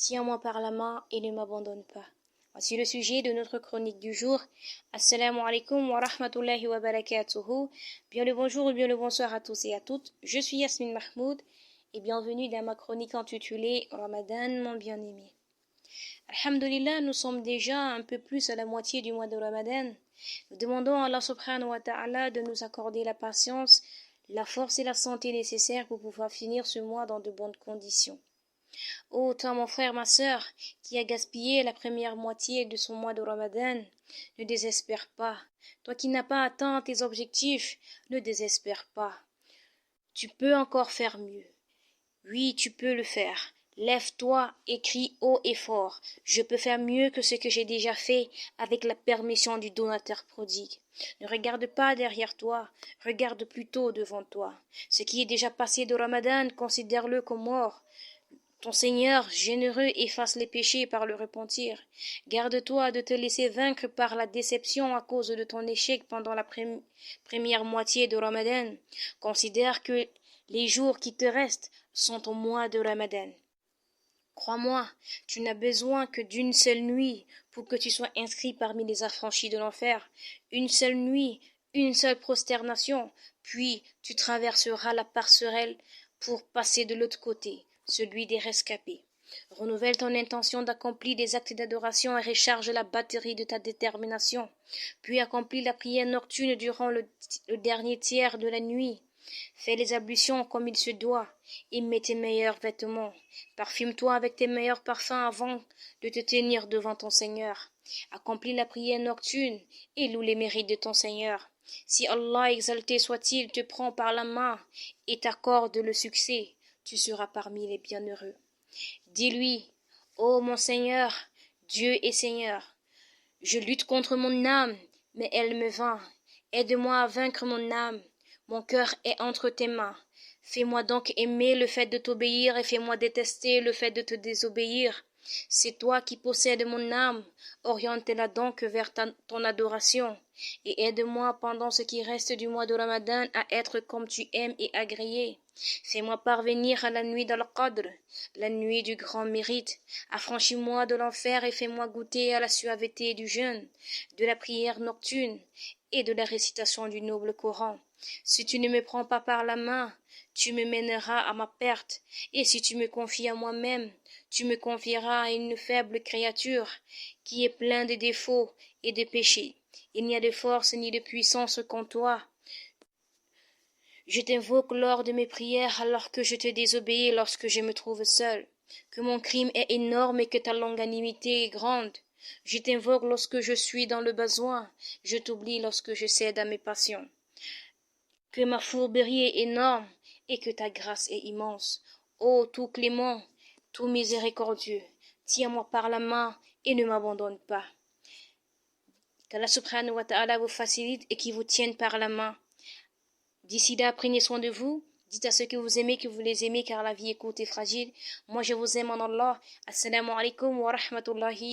Tiens-moi par la main et ne m'abandonne pas. Voici le sujet de notre chronique du jour. Assalamu alaikum wa rahmatullahi wa barakatuhu. Bien le bonjour ou bien le bonsoir à tous et à toutes. Je suis Yasmine Mahmoud et bienvenue dans ma chronique intitulée Ramadan, mon bien-aimé. Alhamdulillah, nous sommes déjà un peu plus à la moitié du mois de Ramadan. Nous demandons à Allah subhanahu wa ta'ala de nous accorder la patience, la force et la santé nécessaires pour pouvoir finir ce mois dans de bonnes conditions. Ô toi mon frère, ma sœur, qui a gaspillé la première moitié de son mois de Ramadan, ne désespère pas. Toi qui n'as pas atteint tes objectifs, ne désespère pas. Tu peux encore faire mieux. Oui, tu peux le faire. Lève-toi et crie haut et fort. Je peux faire mieux que ce que j'ai déjà fait avec la permission du donateur prodigue. Ne regarde pas derrière toi, regarde plutôt devant toi. Ce qui est déjà passé de Ramadan, considère-le comme mort. Ton Seigneur, généreux, efface les péchés par le repentir. Garde-toi de te laisser vaincre par la déception à cause de ton échec pendant la première moitié de Ramadan. Considère que les jours qui te restent sont au mois de Ramadan. Crois-moi, tu n'as besoin que d'une seule nuit pour que tu sois inscrit parmi les affranchis de l'enfer. Une seule nuit, une seule prosternation, puis tu traverseras la passerelle pour passer de l'autre côté, celui des rescapés. Renouvelle ton intention d'accomplir des actes d'adoration et recharge la batterie de ta détermination. Puis accomplis la prière nocturne durant le dernier tiers de la nuit. Fais les ablutions comme il se doit et mets tes meilleurs vêtements. Parfume-toi avec tes meilleurs parfums avant de te tenir devant ton Seigneur. Accomplis la prière nocturne et loue les mérites de ton Seigneur. Si Allah exalté soit-il te prend par la main et t'accorde le succès, tu seras parmi les bienheureux. Dis-lui, ô mon Seigneur, Dieu et Seigneur, je lutte contre mon âme, mais elle me vainc. Aide-moi à vaincre mon âme. Mon cœur est entre tes mains. Fais-moi donc aimer le fait de t'obéir et fais-moi détester le fait de te désobéir. C'est toi qui possèdes mon âme. Oriente-la donc vers ton adoration. Et aide-moi pendant ce qui reste du mois de Ramadan à être comme tu aimes et agréé. Fais-moi parvenir à la nuit d'Al-Qadr, la nuit du grand mérite. Affranchis-moi de l'enfer et fais-moi goûter à la suaveté du jeûne, de la prière nocturne et de la récitation du noble Coran. Si tu ne me prends pas par la main, tu me mèneras à ma perte, et si tu me confies à moi-même, tu me confieras à une faible créature qui est pleine de défauts et de péchés. Il n'y a de force ni de puissance qu'en toi. Je t'invoque lors de mes prières alors que je te désobéis lorsque je me trouve seul, que mon crime est énorme et que ta longanimité est grande. Je t'invoque lorsque je suis dans le besoin, je t'oublie lorsque je cède à mes passions. Que ma fourberie est énorme et que ta grâce est immense. Ô tout clément, tout miséricordieux, tiens-moi par la main et ne m'abandonne pas. Qu'Allah subhanahu wa ta'ala vous facilite et qui vous tienne par la main. D'ici là, prenez soin de vous. Dites à ceux que vous aimez que vous les aimez car la vie est courte et fragile. Moi je vous aime en Allah. Assalamu alaikum wa rahmatullahi